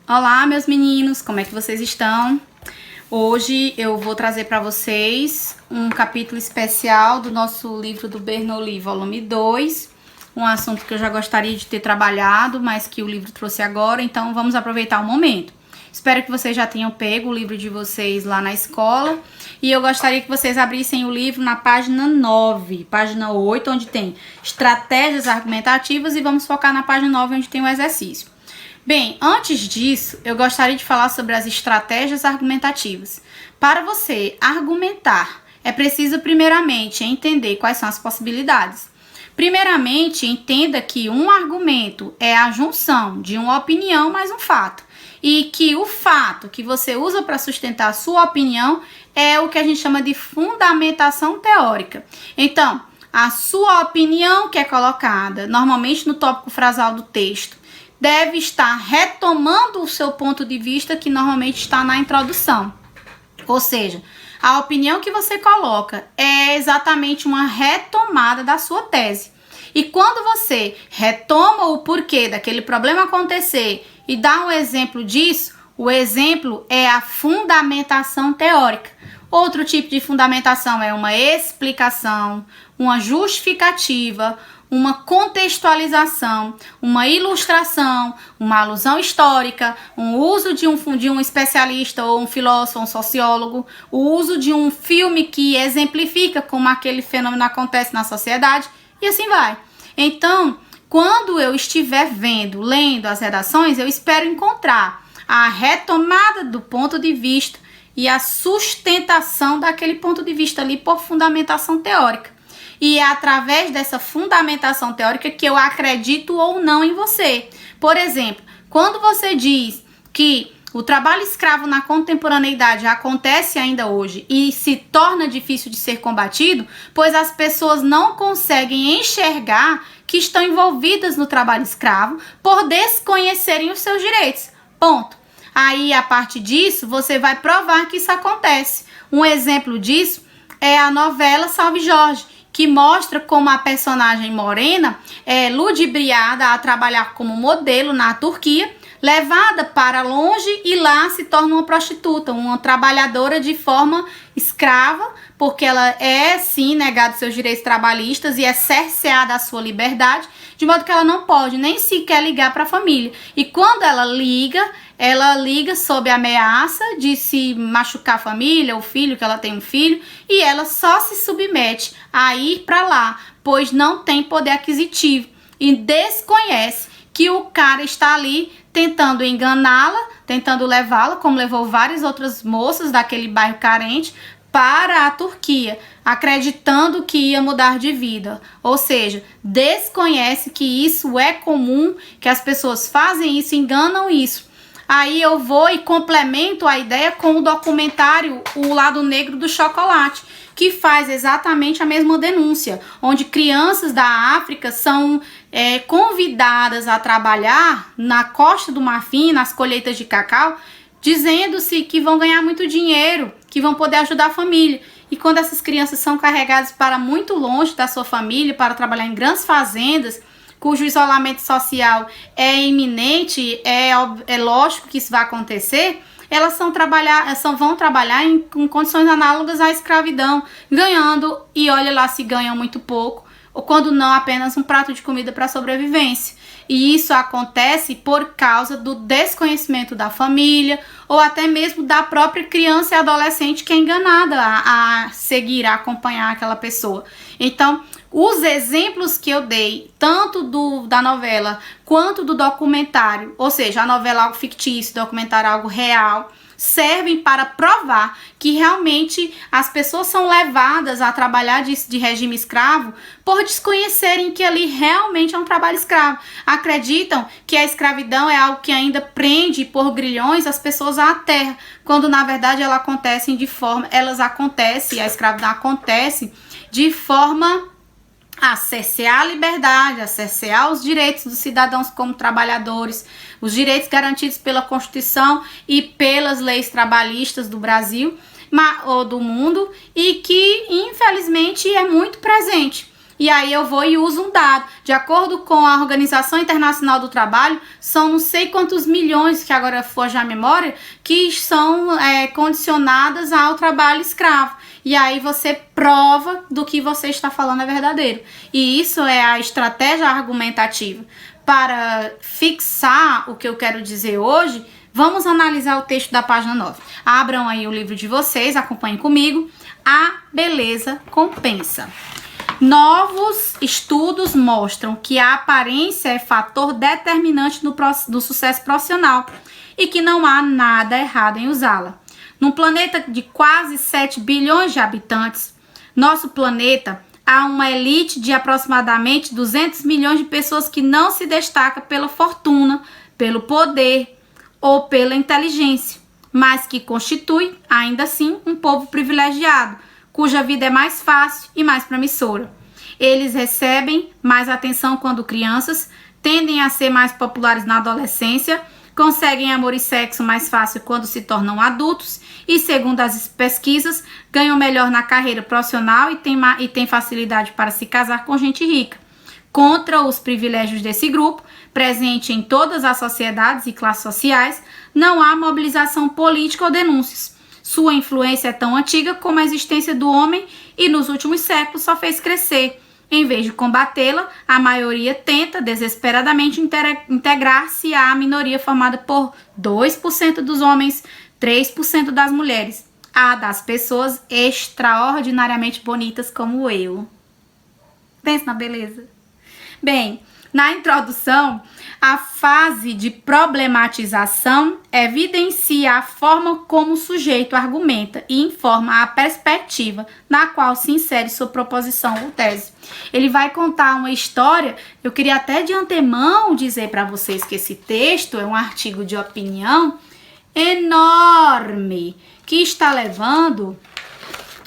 Olá, meus meninos, como é que vocês estão? Hoje eu vou trazer para vocês um capítulo especial do nosso livro do Bernoulli, volume 2, um assunto que eu já gostaria de ter trabalhado, mas que o livro trouxe agora, então vamos aproveitar o momento. Espero que vocês já tenham pego o livro de vocês lá na escola e eu gostaria que vocês abrissem o livro na página 9, página 8, onde tem estratégias argumentativas, e vamos focar na página 9, onde tem o exercício. Bem, antes disso, eu gostaria de falar sobre as estratégias argumentativas. Para você argumentar, é preciso primeiramente entender quais são as possibilidades. Primeiramente, entenda que um argumento é a junção de uma opinião mais um fato, e que o fato que você usa para sustentar a sua opinião é o que a gente chama de fundamentação teórica. Então, a sua opinião que é colocada normalmente no tópico frasal do texto deve estar retomando o seu ponto de vista que normalmente está na introdução. Ou seja, a opinião que você coloca é exatamente uma retomada da sua tese. E quando você retoma o porquê daquele problema acontecer e dá um exemplo disso, o exemplo é a fundamentação teórica. Outro tipo de fundamentação é uma explicação, uma justificativa, uma contextualização, uma ilustração, uma alusão histórica, um uso de um especialista ou um filósofo, um sociólogo, o uso de um filme que exemplifica como aquele fenômeno acontece na sociedade, e assim vai. Então, quando eu estiver lendo as redações, eu espero encontrar a retomada do ponto de vista e a sustentação daquele ponto de vista ali por fundamentação teórica. E é através dessa fundamentação teórica que eu acredito ou não em você. Por exemplo, quando você diz que o trabalho escravo na contemporaneidade acontece ainda hoje e se torna difícil de ser combatido, pois as pessoas não conseguem enxergar que estão envolvidas no trabalho escravo por desconhecerem os seus direitos. Ponto. Aí, a partir disso, você vai provar que isso acontece. Um exemplo disso é a novela Salve Jorge, que mostra como a personagem morena é ludibriada a trabalhar como modelo na Turquia, levada para longe e lá se torna uma prostituta, uma trabalhadora de forma escrava, porque ela é sim negada seus direitos trabalhistas e é cerceada a sua liberdade, de modo que ela não pode nem sequer ligar para a família. E quando ela liga sob ameaça de se machucar a família, o filho, que ela tem um filho, e ela só se submete a ir para lá, pois não tem poder aquisitivo e desconhece que o cara está ali tentando enganá-la, tentando levá-la, como levou várias outras moças daquele bairro carente, para a Turquia, acreditando que ia mudar de vida. Ou seja, desconhece que isso é comum, que as pessoas fazem isso, enganam isso. Aí eu vou e complemento a ideia com o documentário O Lado Negro do Chocolate, que faz exatamente a mesma denúncia, onde crianças da África são convidadas a trabalhar na Costa do Marfim, nas colheitas de cacau, dizendo-se que vão ganhar muito dinheiro, que vão poder ajudar a família. E quando essas crianças são carregadas para muito longe da sua família, para trabalhar em grandes fazendas, cujo isolamento social é iminente, é lógico que isso vai acontecer, elas vão trabalhar em condições análogas à escravidão, ganhando, e olha lá se ganham muito pouco, ou quando não, apenas um prato de comida para sobrevivência. E isso acontece por causa do desconhecimento da família, ou até mesmo da própria criança e adolescente que é enganada a seguir, a acompanhar aquela pessoa. Então, os exemplos que eu dei, tanto da novela quanto do documentário, ou seja, a novela é algo fictício, o documentário é algo real, servem para provar que realmente as pessoas são levadas a trabalhar de regime escravo por desconhecerem que ali realmente é um trabalho escravo. Acreditam que a escravidão é algo que ainda prende por grilhões as pessoas à terra, quando na verdade a escravidão acontece de forma a cercear a liberdade, a cercear os direitos dos cidadãos como trabalhadores, os direitos garantidos pela Constituição e pelas leis trabalhistas do Brasil ou do mundo, e que infelizmente é muito presente. E aí eu vou e uso um dado. De acordo com a Organização Internacional do Trabalho, são não sei quantos milhões, que agora foge a memória, que são condicionadas ao trabalho escravo. E aí você prova do que você está falando é verdadeiro. E isso é a estratégia argumentativa. Para fixar o que eu quero dizer hoje, vamos analisar o texto da página 9. Abram aí o livro de vocês, acompanhem comigo. A beleza compensa. Novos estudos mostram que a aparência é fator determinante do sucesso profissional e que não há nada errado em usá-la. Num planeta de quase 7 bilhões de habitantes, nosso planeta, há uma elite de aproximadamente 200 milhões de pessoas que não se destaca pela fortuna, pelo poder ou pela inteligência, mas que constitui, ainda assim, um povo privilegiado, cuja vida é mais fácil e mais promissora. Eles recebem mais atenção quando crianças, tendem a ser mais populares na adolescência, conseguem amor e sexo mais fácil quando se tornam adultos e, segundo as pesquisas, ganham melhor na carreira profissional e têm facilidade para se casar com gente rica. Contra os privilégios desse grupo, presente em todas as sociedades e classes sociais, não há mobilização política ou denúncias. Sua influência é tão antiga como a existência do homem e nos últimos séculos só fez crescer. Em vez de combatê-la, a maioria tenta desesperadamente integrar-se à minoria formada por 2% dos homens, 3% das mulheres, a das pessoas extraordinariamente bonitas como eu. Pensa na beleza. Bem, na introdução, a fase de problematização evidencia a forma como o sujeito argumenta e informa a perspectiva na qual se insere sua proposição ou tese. Ele vai contar uma história. Eu queria até de antemão dizer para vocês que esse texto é um artigo de opinião enorme, que está levando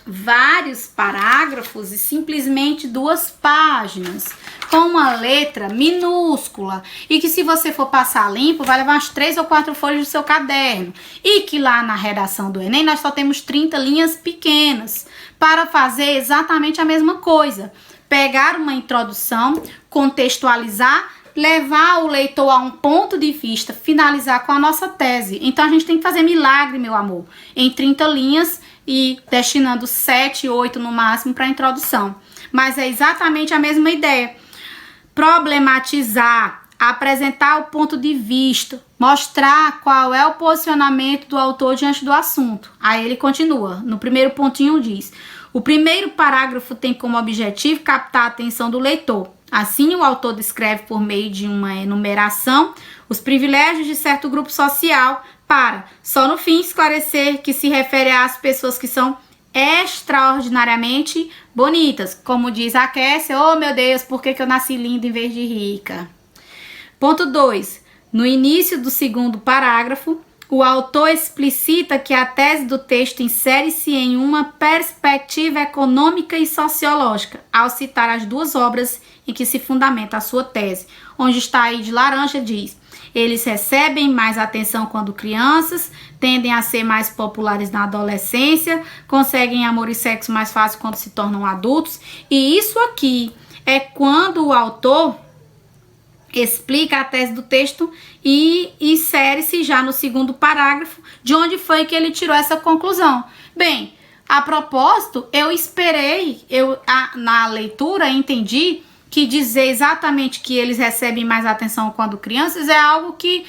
vários parágrafos e simplesmente 2 páginas, com uma letra minúscula, e que se você for passar limpo, vai levar umas 3 ou 4 folhas do seu caderno, e que lá na redação do Enem nós só temos 30 linhas pequenas, para fazer exatamente a mesma coisa, pegar uma introdução, contextualizar, levar o leitor a um ponto de vista, finalizar com a nossa tese. Então a gente tem que fazer milagre, meu amor, em 30 linhas e destinando 7, 8 no máximo para a introdução. Mas é exatamente a mesma ideia. Problematizar, apresentar o ponto de vista, mostrar qual é o posicionamento do autor diante do assunto. Aí ele continua, no primeiro pontinho diz: o primeiro parágrafo tem como objetivo captar a atenção do leitor. Assim, o autor descreve por meio de uma enumeração os privilégios de certo grupo social para, só no fim, esclarecer que se refere às pessoas que são extraordinariamente bonitas. Como diz a Kessia, oh meu Deus, por que eu nasci linda em vez de rica? Ponto 2. No início do segundo parágrafo, o autor explicita que a tese do texto insere-se em uma perspectiva econômica e sociológica, ao citar as 2 obras em que se fundamenta a sua tese. Onde está aí de laranja, diz: eles recebem mais atenção quando crianças, tendem a ser mais populares na adolescência, conseguem amor e sexo mais fácil quando se tornam adultos. E isso aqui é quando o autor explica a tese do texto e insere-se já no segundo parágrafo de onde foi que ele tirou essa conclusão. Bem, a propósito, eu esperei, na leitura entendi que dizer exatamente que eles recebem mais atenção quando crianças é algo que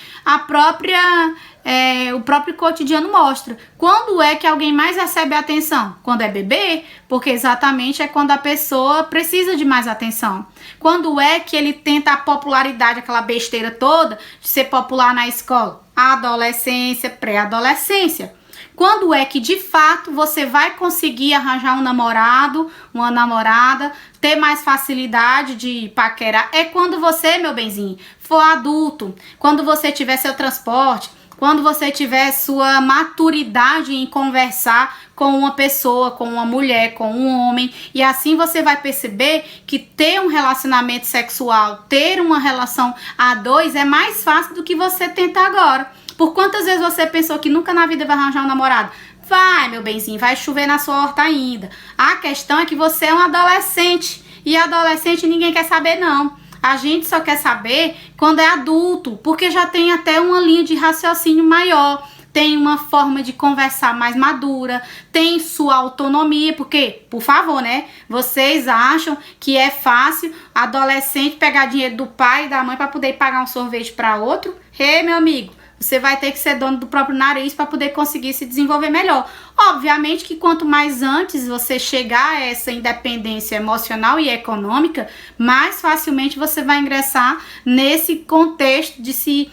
o próprio cotidiano mostra. Quando é que alguém mais recebe atenção? Quando é bebê, porque exatamente é quando a pessoa precisa de mais atenção. Quando é que ele tenta a popularidade, aquela besteira toda de ser popular na escola? Adolescência, pré-adolescência. Quando é que de fato você vai conseguir arranjar um namorado, uma namorada, ter mais facilidade de paquerar? É quando você, meu benzinho, for adulto, quando você tiver seu transporte, quando você tiver sua maturidade em conversar com uma pessoa, com uma mulher, com um homem, e assim você vai perceber que ter um relacionamento sexual, ter uma relação a 2 é mais fácil do que você tentar agora. Por quantas vezes você pensou que nunca na vida vai arranjar um namorado? Vai, meu benzinho, vai chover na sua horta ainda. A questão é que você é um adolescente E adolescente ninguém quer saber, não. A gente só quer saber quando é adulto, porque já tem até uma linha de raciocínio maior, tem uma forma de conversar mais madura, tem sua autonomia, porque, por favor, né? Vocês acham que é fácil adolescente pegar dinheiro do pai e da mãe para poder pagar um sorvete para outro? Meu amigo, você vai ter que ser dono do próprio nariz para poder conseguir se desenvolver melhor. Obviamente que quanto mais antes você chegar a essa independência emocional e econômica, mais facilmente você vai ingressar nesse contexto de se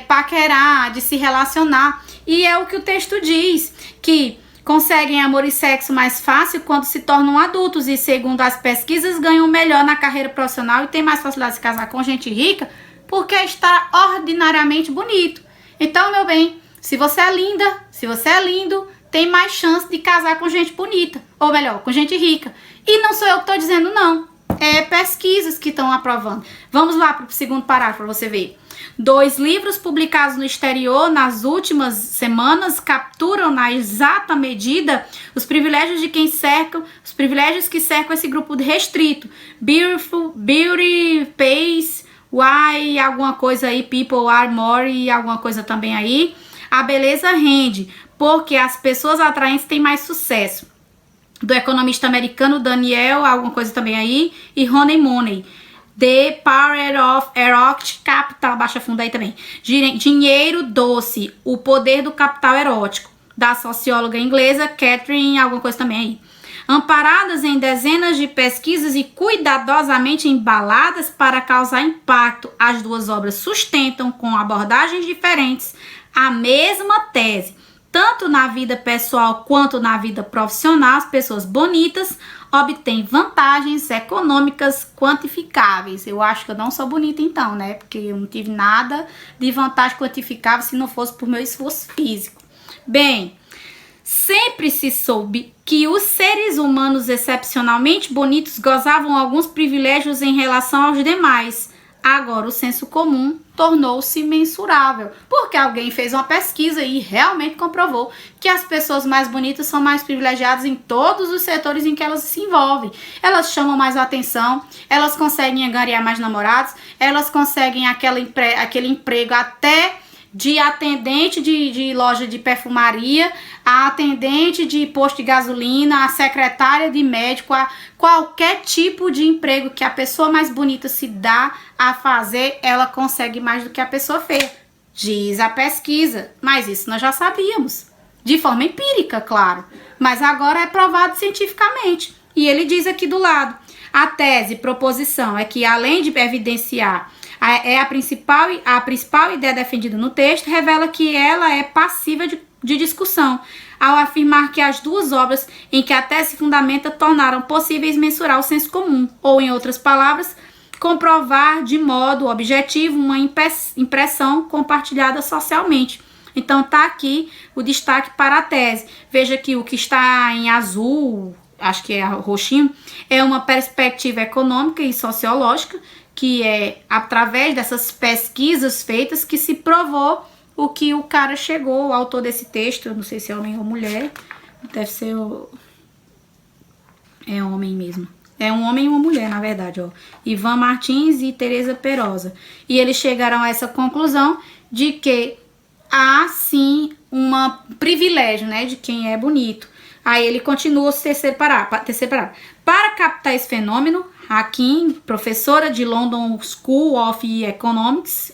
paquerar, de se relacionar. E é o que o texto diz, que conseguem amor e sexo mais fácil quando se tornam adultos e, segundo as pesquisas, ganham melhor na carreira profissional e tem mais facilidade de se casar com gente rica porque está ordinariamente bonito. Então, meu bem, se você é linda, se você é lindo, tem mais chance de casar com gente bonita, ou melhor, com gente rica. E não sou eu que estou dizendo, não. É pesquisas que estão aprovando. Vamos lá para o segundo parágrafo para você ver. 2 livros publicados no exterior nas últimas semanas capturam na exata medida os privilégios de quem cercam, os privilégios que cercam esse grupo restrito. Beauty, Pace, Why, alguma coisa aí, People Are More e alguma coisa também aí. A beleza rende, porque as pessoas atraentes têm mais sucesso. Do economista americano Daniel, alguma coisa também aí, e Honey Money. The Power of Erotic Capital, baixa fundo aí também. Dinheiro doce, o poder do capital erótico, da socióloga inglesa Catherine, alguma coisa também aí. Amparadas em dezenas de pesquisas e cuidadosamente embaladas para causar impacto, as 2 obras sustentam, com abordagens diferentes, a mesma tese. Tanto na vida pessoal quanto na vida profissional, as pessoas bonitas obtêm vantagens econômicas quantificáveis. Eu acho que eu não sou bonita então, né? Porque eu não tive nada de vantagem quantificável se não fosse por meu esforço físico. Bem, sempre se soube que os seres humanos excepcionalmente bonitos gozavam alguns privilégios em relação aos demais. Agora o senso comum tornou-se mensurável, porque alguém fez uma pesquisa e realmente comprovou que as pessoas mais bonitas são mais privilegiadas em todos os setores em que elas se envolvem. Elas chamam mais atenção, elas conseguem angariar mais namorados, elas conseguem aquele emprego até de atendente de loja de perfumaria, a atendente de posto de gasolina, a secretária de médico, a qualquer tipo de emprego que a pessoa mais bonita se dá a fazer, ela consegue mais do que a pessoa feia. Diz a pesquisa, mas isso nós já sabíamos. De forma empírica, claro, mas agora é provado cientificamente. E ele diz aqui do lado, a tese, proposição, é que além de evidenciar a principal ideia defendida no texto, revela que ela é passiva de discussão, ao afirmar que as 2 obras em que a tese se fundamenta tornaram possíveis mensurar o senso comum, ou, em outras palavras, comprovar de modo objetivo uma impressão compartilhada socialmente. Então, tá aqui o destaque para a tese. Veja que o que está em azul, acho que é roxinho, é uma perspectiva econômica e sociológica, que é através dessas pesquisas feitas que se provou o que o cara chegou, o autor desse texto, eu não sei se é homem ou mulher, deve ser é homem mesmo. É um homem e uma mulher, na verdade, ó. Ivan Martins e Teresa Perosa. E eles chegaram a essa conclusão de que há, sim, um privilégio, né, de quem é bonito. Aí ele continua o terceiro parágrafo. Para captar esse fenômeno, Hakim, professora de London School of Economics,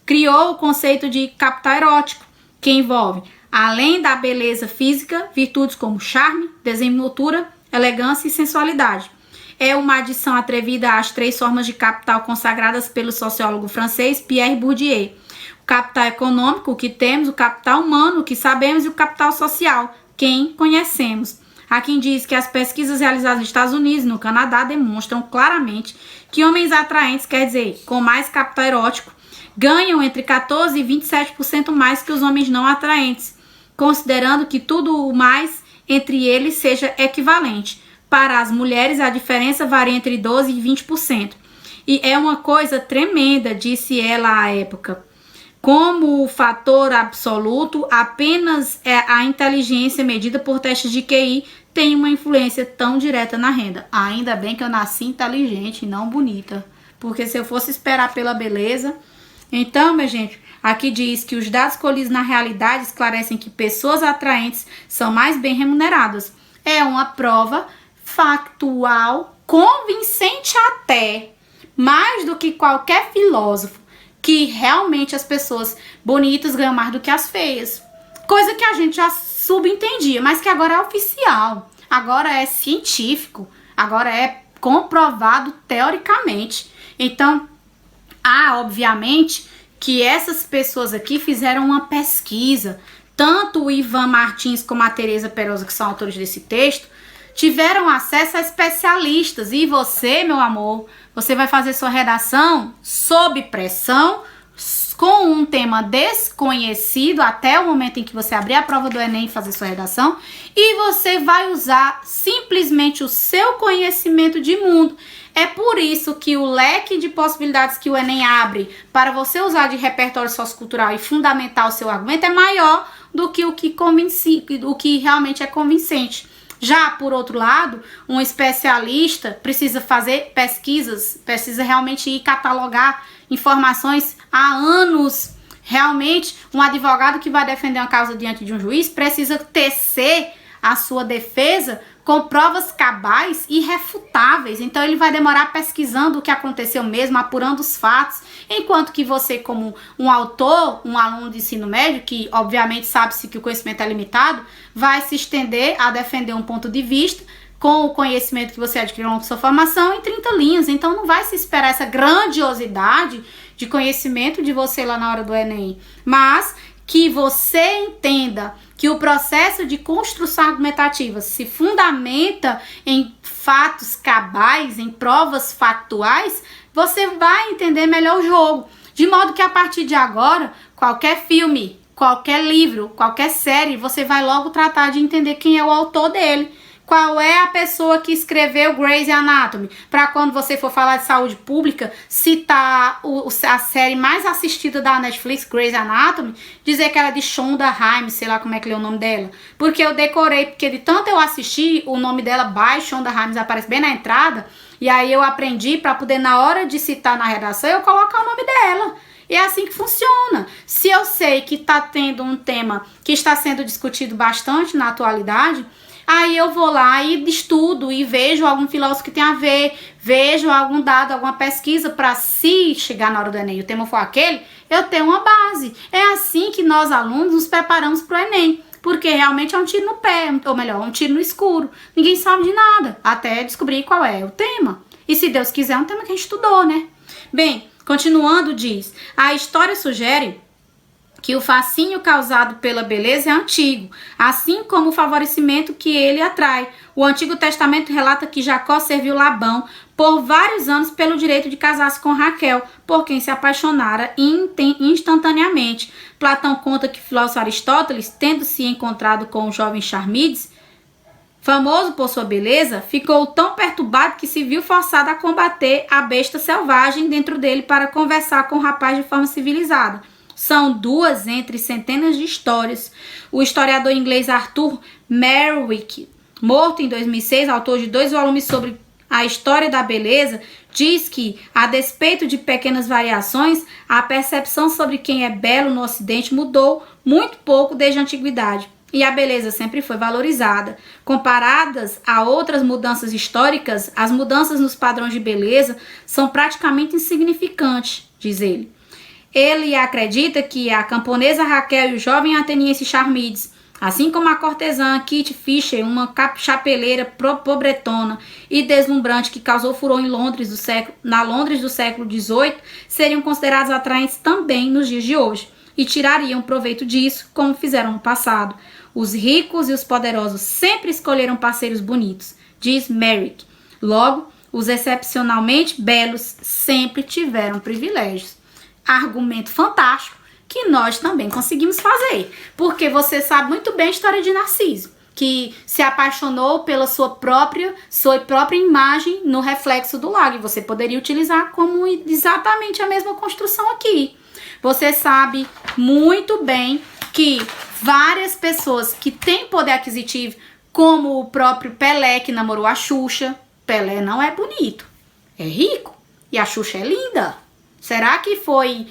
criou o conceito de capital erótico, que envolve, além da beleza física, virtudes como charme, desenvoltura, elegância e sensualidade. É uma adição atrevida às 3 formas de capital consagradas pelo sociólogo francês Pierre Bourdieu. O capital econômico, o que temos, o capital humano, o que sabemos, e o capital social, quem conhecemos. Há quem diz que as pesquisas realizadas nos Estados Unidos e no Canadá demonstram claramente que homens atraentes, quer dizer, com mais capital erótico, ganham entre 14% e 27% mais que os homens não atraentes, considerando que tudo o mais entre eles seja equivalente. Para as mulheres, a diferença varia entre 12% e 20%. E é uma coisa tremenda, disse ela à época. Como o fator absoluto, apenas a inteligência medida por testes de QI tem uma influência tão direta na renda. Ainda bem que eu nasci inteligente e não bonita. Porque se eu fosse esperar pela beleza... Então, minha gente, aqui diz que os dados colhidos na realidade esclarecem que pessoas atraentes são mais bem remuneradas. É uma prova factual, convincente até, mais do que qualquer filósofo, que realmente as pessoas bonitas ganham mais do que as feias. Coisa que a gente já subentendia, mas que agora é oficial, agora é científico, agora é comprovado teoricamente. Então, obviamente, que essas pessoas aqui fizeram uma pesquisa. Tanto o Ivan Martins como a Tereza Perosa, que são autores desse texto, tiveram acesso a especialistas. E você, meu amor, você vai fazer sua redação sob pressão, com um tema desconhecido até o momento em que você abrir a prova do Enem e fazer sua redação, e você vai usar simplesmente o seu conhecimento de mundo. É por isso que o leque de possibilidades que o Enem abre para você usar de repertório sociocultural e fundamentar o seu argumento é maior do que o que realmente é convincente. Já, por outro lado, um especialista precisa fazer pesquisas, precisa realmente ir catalogar informações há anos. Realmente, um advogado que vai defender uma causa diante de um juiz precisa tecer a sua defesa com provas cabais e irrefutáveis. Então, ele vai demorar pesquisando o que aconteceu mesmo, apurando os fatos, enquanto que você, como um autor, um aluno de ensino médio, que obviamente sabe-se que o conhecimento é limitado, vai se estender a defender um ponto de vista com o conhecimento que você adquiriu ao longo da sua formação em 30 linhas. Então, não vai se esperar essa grandiosidade de conhecimento de você lá na hora do Enem, mas que você entenda que o processo de construção argumentativa se fundamenta em fatos cabais, em provas factuais, você vai entender melhor o jogo. De modo que a partir de agora, qualquer filme, qualquer livro, qualquer série, você vai logo tratar de entender quem é o autor dele. Qual é a pessoa que escreveu Grey's Anatomy? Para quando você for falar de saúde pública, citar a série mais assistida da Netflix, Grey's Anatomy, dizer que era de Shonda Rhimes, sei lá como é que lê o nome dela. Porque eu decorei, porque de tanto eu assistir, o nome dela, by Shonda Rhimes, aparece bem na entrada. E aí eu aprendi para poder, na hora de citar na redação, eu colocar o nome dela. E é assim que funciona. Se eu sei que está tendo um tema que está sendo discutido bastante na atualidade, aí eu vou lá e estudo e vejo algum filósofo que tem a ver, vejo algum dado, alguma pesquisa, para se chegar na hora do Enem e o tema for aquele, eu tenho uma base. É assim que nós, alunos, nos preparamos para o Enem, porque realmente é um tiro no pé, ou melhor, um tiro no escuro. Ninguém sabe de nada, até descobrir qual é o tema. E se Deus quiser, é um tema que a gente estudou, né? Bem, continuando, diz, a história sugere que o fascínio causado pela beleza é antigo, assim como o favorecimento que ele atrai. O Antigo Testamento relata que Jacó serviu Labão por vários anos pelo direito de casar-se com Raquel, por quem se apaixonara instantaneamente. Platão conta que o filósofo Aristóteles, tendo se encontrado com o jovem Charmides, famoso por sua beleza, ficou tão perturbado que se viu forçado a combater a besta selvagem dentro dele para conversar com o rapaz de forma civilizada. São duas entre centenas de histórias. O historiador inglês Arthur Merrick, morto em 2006, autor de 2 volumes sobre a história da beleza, diz que, a despeito de pequenas variações, a percepção sobre quem é belo no Ocidente mudou muito pouco desde a antiguidade. E a beleza sempre foi valorizada. Comparadas a outras mudanças históricas, as mudanças nos padrões de beleza são praticamente insignificantes, diz ele. Ele acredita que a camponesa Raquel e o jovem ateniense Charmides, assim como a cortesã Kitty Fisher, uma chapeleira pobretona e deslumbrante que causou furor na Londres do século XVIII, seriam considerados atraentes também nos dias de hoje e tirariam proveito disso, como fizeram no passado. Os ricos e os poderosos sempre escolheram parceiros bonitos, diz Merrick. Logo, os excepcionalmente belos sempre tiveram privilégios. Argumento fantástico que nós também conseguimos fazer, porque você sabe muito bem a história de Narciso, que se apaixonou pela sua própria imagem no reflexo do lago, e você poderia utilizar como exatamente a mesma construção aqui. Você sabe muito bem que várias pessoas que têm poder aquisitivo como o próprio Pelé, que namorou a Xuxa. Pelé não é bonito, é rico, e a Xuxa é linda. Será que foi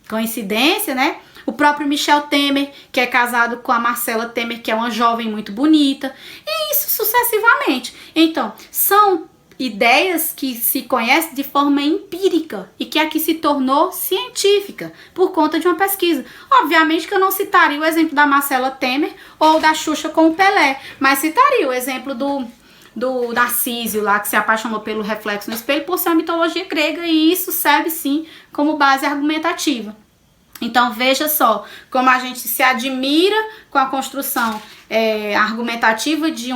coincidência, né? O próprio Michel Temer, que é casado com a Marcela Temer, que é uma jovem muito bonita, e isso sucessivamente. Então, são ideias que se conhecem de forma empírica e que aqui se tornou científica por conta de uma pesquisa. Obviamente que eu não citaria o exemplo da Marcela Temer ou da Xuxa com o Pelé, mas citaria o exemplo do Narcísio lá, que se apaixonou pelo reflexo no espelho por ser uma mitologia grega, e isso serve sim como base argumentativa. Então veja só como a gente se admira com a construção argumentativa de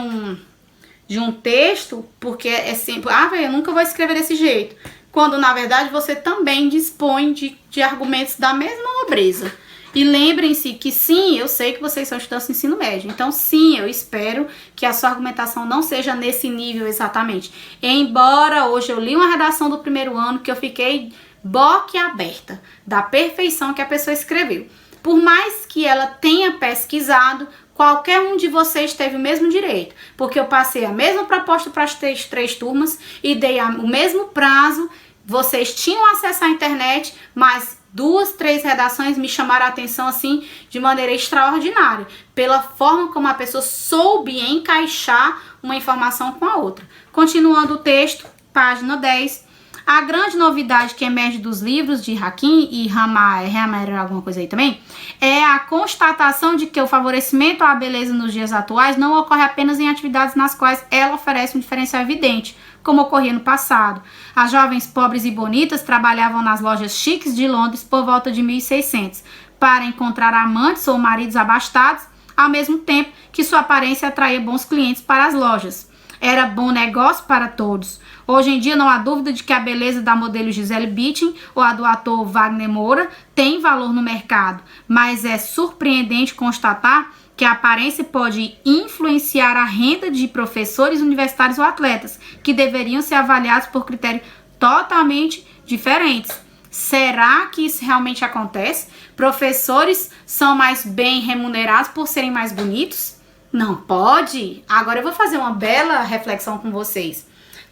um texto, porque é sempre, eu nunca vou escrever desse jeito, quando na verdade você também dispõe de argumentos da mesma nobreza. E lembrem-se que sim, eu sei que vocês são estudantes do ensino médio, então sim, eu espero que a sua argumentação não seja nesse nível exatamente. Embora hoje eu li uma redação do primeiro ano que eu fiquei boquiaberta da perfeição que a pessoa escreveu. Por mais que ela tenha pesquisado, qualquer um de vocês teve o mesmo direito, porque eu passei a mesma proposta para as três turmas e dei o mesmo prazo. Vocês tinham acesso à internet, mas 2, 3 redações me chamaram a atenção assim de maneira extraordinária, pela forma como a pessoa soube encaixar uma informação com a outra. Continuando o texto, página 10. A grande novidade que emerge dos livros de Hakim e Hammer, alguma coisa aí também, é a constatação de que o favorecimento à beleza nos dias atuais não ocorre apenas em atividades nas quais ela oferece um diferencial evidente, como ocorria no passado. As jovens pobres e bonitas trabalhavam nas lojas chiques de Londres por volta de 1600 para encontrar amantes ou maridos abastados, ao mesmo tempo que sua aparência atraía bons clientes para as lojas. Era bom negócio para todos. Hoje em dia não há dúvida de que a beleza da modelo Gisele Bündchen ou a do ator Wagner Moura tem valor no mercado, mas é surpreendente constatar que a aparência pode influenciar a renda de professores universitários ou atletas, que deveriam ser avaliados por critérios totalmente diferentes. Será que isso realmente acontece? Professores são mais bem remunerados por serem mais bonitos? Não pode? Agora eu vou fazer uma bela reflexão com vocês.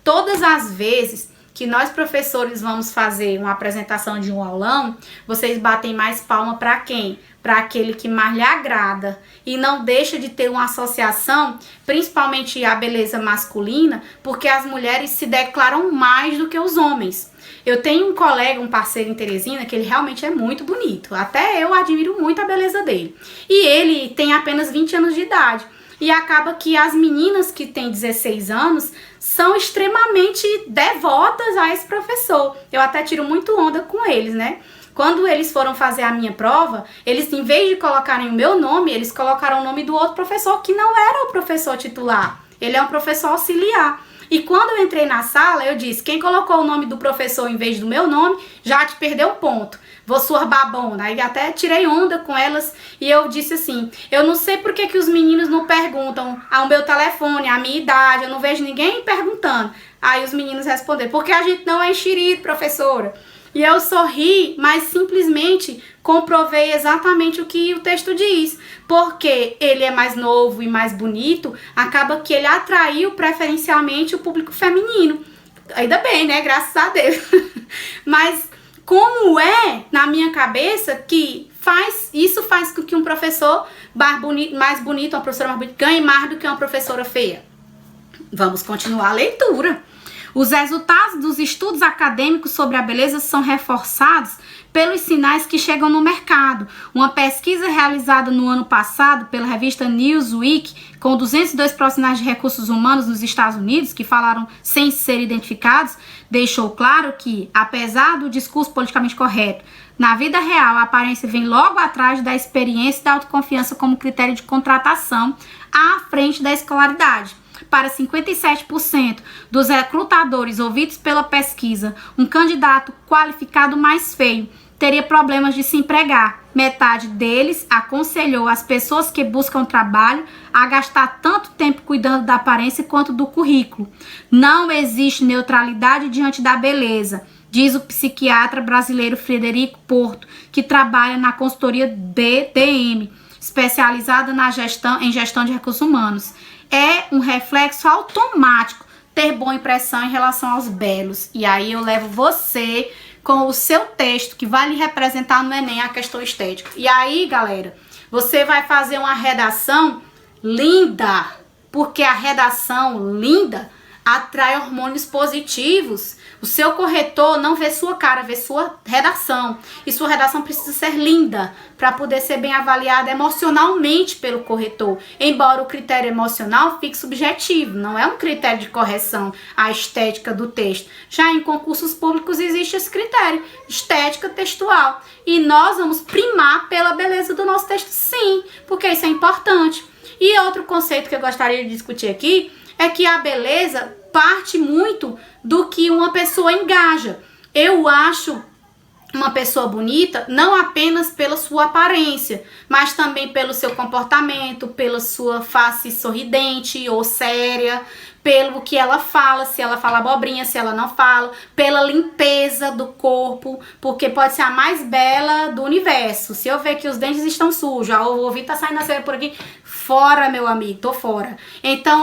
Todas as vezes que nós professores vamos fazer uma apresentação de um aulão, vocês batem mais palma para quem? Para aquele que mais lhe agrada, e não deixa de ter uma associação, principalmente a beleza masculina, porque as mulheres se declaram mais do que os homens. Eu tenho um colega, um parceiro em Teresina, que ele realmente é muito bonito, até eu admiro muito a beleza dele, e ele tem apenas 20 anos de idade. E acaba que as meninas que têm 16 anos são extremamente devotas a esse professor. Eu até tiro muito onda com eles, né? Quando eles foram fazer a minha prova, eles, em vez de colocarem o meu nome, eles colocaram o nome do outro professor, que não era o professor titular. Ele é um professor auxiliar. E quando eu entrei na sala, eu disse, quem colocou o nome do professor em vez do meu nome, já te perdeu um ponto. Vou suar babona. Aí até tirei onda com elas e eu disse assim, eu não sei por que os meninos não perguntam ao meu telefone, a minha idade, eu não vejo ninguém perguntando. Aí os meninos responderam, porque a gente não é enxerido, professora. E eu sorri, mas simplesmente comprovei exatamente o que o texto diz. Porque ele é mais novo e mais bonito, acaba que ele atraiu preferencialmente o público feminino. Ainda bem, né? Graças a Deus. Mas como é na minha cabeça que isso faz com que um professor mais bonito, uma professora mais bonita, ganhe mais do que uma professora feia? Vamos continuar a leitura. Os resultados dos estudos acadêmicos sobre a beleza são reforçados pelos sinais que chegam no mercado. Uma pesquisa realizada no ano passado pela revista Newsweek, com 202 profissionais de recursos humanos nos Estados Unidos, que falaram sem ser identificados, deixou claro que, apesar do discurso politicamente correto, na vida real a aparência vem logo atrás da experiência e da autoconfiança como critério de contratação à frente da escolaridade. Para 57% dos recrutadores ouvidos pela pesquisa, um candidato qualificado mais feio teria problemas de se empregar. Metade deles aconselhou as pessoas que buscam trabalho a gastar tanto tempo cuidando da aparência quanto do currículo. Não existe neutralidade diante da beleza, diz o psiquiatra brasileiro Frederico Porto, que trabalha na consultoria BDM. especializada em gestão de recursos humanos. É um reflexo automático ter boa impressão em relação aos belos. E aí eu levo você com o seu texto que vai lhe representar no Enem a questão estética. E aí, galera, você vai fazer uma redação linda, porque a redação linda atrai hormônios positivos. O seu corretor não vê sua cara, vê sua redação. E sua redação precisa ser linda para poder ser bem avaliada emocionalmente pelo corretor. Embora o critério emocional fique subjetivo, não é um critério de correção a estética do texto. Já em concursos públicos existe esse critério, estética textual. E nós vamos primar pela beleza do nosso texto, sim, porque isso é importante. E outro conceito que eu gostaria de discutir aqui é que a beleza parte muito do que uma pessoa engaja. Eu acho uma pessoa bonita não apenas pela sua aparência, mas também pelo seu comportamento, pela sua face sorridente ou séria, pelo que ela fala, se ela fala abobrinha, se ela não fala, pela limpeza do corpo, porque pode ser a mais bela do universo. Se eu ver que os dentes estão sujos, o ouvido tá saindo a cera por aqui, fora, meu amigo, tô fora. Então,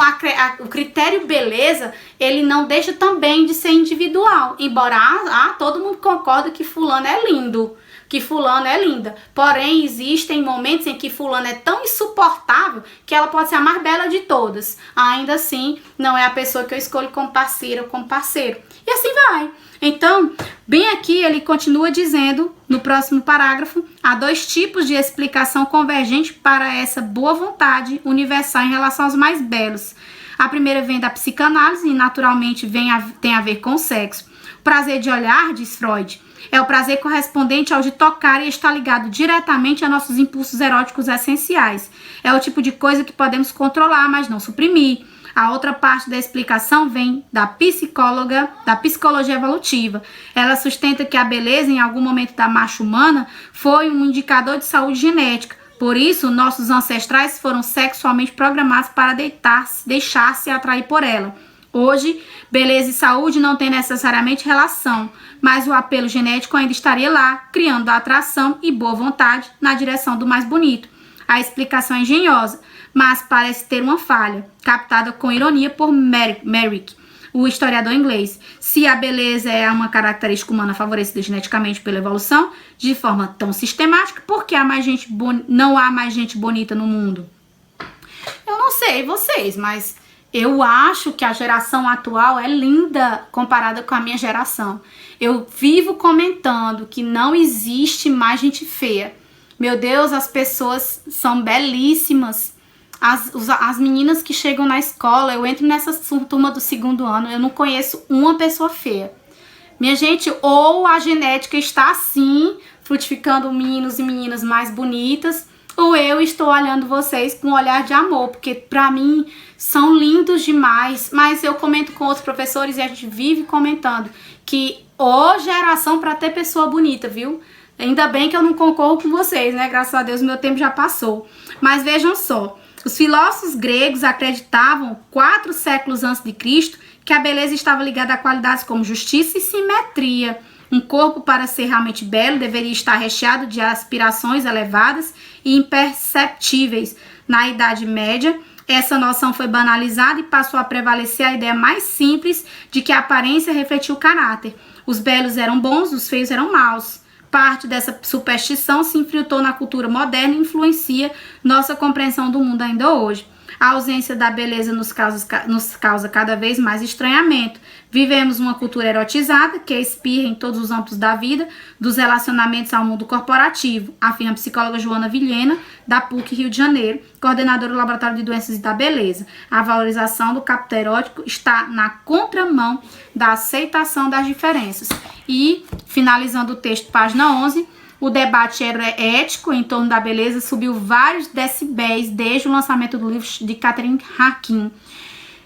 o critério beleza, ele não deixa também de ser individual, embora todo mundo concorda que fulano é lindo, que fulano é linda. Porém, existem momentos em que fulano é tão insuportável que ela pode ser a mais bela de todas. Ainda assim, não é a pessoa que eu escolho como parceira ou como parceiro. E assim vai. Então, bem aqui ele continua dizendo, no próximo parágrafo, há dois tipos de explicação convergente para essa boa vontade universal em relação aos mais belos. A primeira vem da psicanálise e naturalmente tem a ver com o sexo. O prazer de olhar, diz Freud, é o prazer correspondente ao de tocar e está ligado diretamente a nossos impulsos eróticos essenciais. É o tipo de coisa que podemos controlar, mas não suprimir. A outra parte da explicação vem da psicologia evolutiva. Ela sustenta que a beleza, em algum momento da marcha humana, foi um indicador de saúde genética. Por isso, nossos ancestrais foram sexualmente programados para deixar-se atrair por ela. Hoje, beleza e saúde não têm necessariamente relação, mas o apelo genético ainda estaria lá, criando atração e boa vontade na direção do mais bonito. A explicação é engenhosa, mas parece ter uma falha, captada com ironia por Merrick, o historiador inglês. Se a beleza é uma característica humana favorecida geneticamente pela evolução, de forma tão sistemática, por que não há mais gente bonita no mundo? Eu não sei vocês, mas eu acho que a geração atual é linda comparada com a minha geração. Eu vivo comentando que não existe mais gente feia. Meu Deus, as pessoas são belíssimas. As meninas que chegam na escola, eu entro nessa turma do 2º ano, eu não conheço uma pessoa feia. Minha gente, ou a genética está assim, frutificando meninos e meninas mais bonitas, ou eu estou olhando vocês com um olhar de amor, porque pra mim são lindos demais. Mas eu comento com outros professores e a gente vive comentando que geração pra ter pessoa bonita, viu? Ainda bem que eu não concordo com vocês, né? Graças a Deus, meu tempo já passou. Mas vejam só, os filósofos gregos acreditavam, 4 séculos antes de Cristo, que a beleza estava ligada a qualidades como justiça e simetria. Um corpo, para ser realmente belo, deveria estar recheado de aspirações elevadas e imperceptíveis. Na Idade Média, essa noção foi banalizada e passou a prevalecer a ideia mais simples de que a aparência refletia o caráter. Os belos eram bons, os feios eram maus. Parte dessa superstição se infiltrou na cultura moderna e influencia nossa compreensão do mundo ainda hoje. A ausência da beleza nos causa cada vez mais estranhamento. Vivemos uma cultura erotizada que espirra em todos os âmbitos da vida, dos relacionamentos ao mundo corporativo, afirma a psicóloga Joana Vilhena, da PUC Rio de Janeiro, coordenadora do Laboratório de Doenças da Beleza. A valorização do capital erótico está na contramão da aceitação das diferenças. E, finalizando o texto, página 11, o debate ético em torno da beleza subiu vários decibéis desde o lançamento do livro de Catherine Harkin.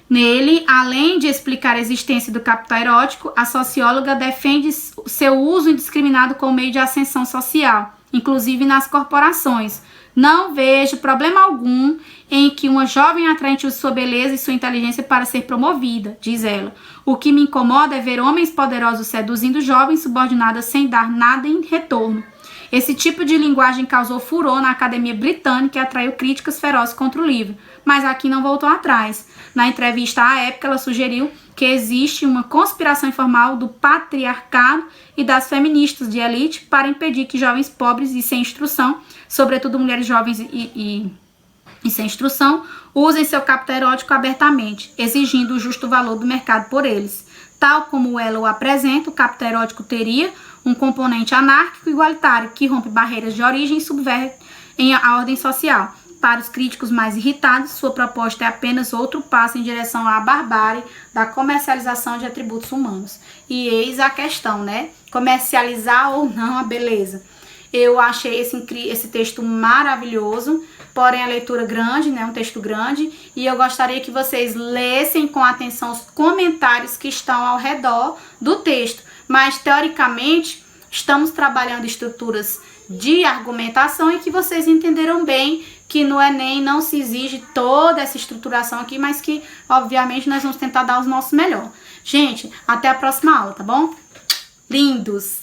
Nele, além de explicar a existência do capital erótico, a socióloga defende seu uso indiscriminado como meio de ascensão social, inclusive nas corporações. Não vejo problema algum em que uma jovem atraente use sua beleza e sua inteligência para ser promovida, diz ela. O que me incomoda é ver homens poderosos seduzindo jovens subordinadas sem dar nada em retorno. Esse tipo de linguagem causou furor na Academia Britânica e atraiu críticas ferozes contra o livro, mas aqui não voltou atrás. Na entrevista à época, ela sugeriu que existe uma conspiração informal do patriarcado e das feministas de elite para impedir que jovens pobres e sem instrução, sobretudo mulheres jovens e sem instrução, usem seu capital erótico abertamente, exigindo o justo valor do mercado por eles. Tal como ela o apresenta, o capital erótico teria um componente anárquico e igualitário que rompe barreiras de origem e subverte a ordem social. Para os críticos mais irritados, sua proposta é apenas outro passo em direção à barbárie da comercialização de atributos humanos. E eis a questão, né? Comercializar ou não a beleza. Eu achei esse texto maravilhoso, porém a leitura grande, né? Um texto grande. E eu gostaria que vocês lessem com atenção os comentários que estão ao redor do texto. Mas, teoricamente, estamos trabalhando estruturas de argumentação e que vocês entenderam bem que no Enem não se exige toda essa estruturação aqui, mas que, obviamente, nós vamos tentar dar os nossos melhor. Gente, até a próxima aula, tá bom? Lindos!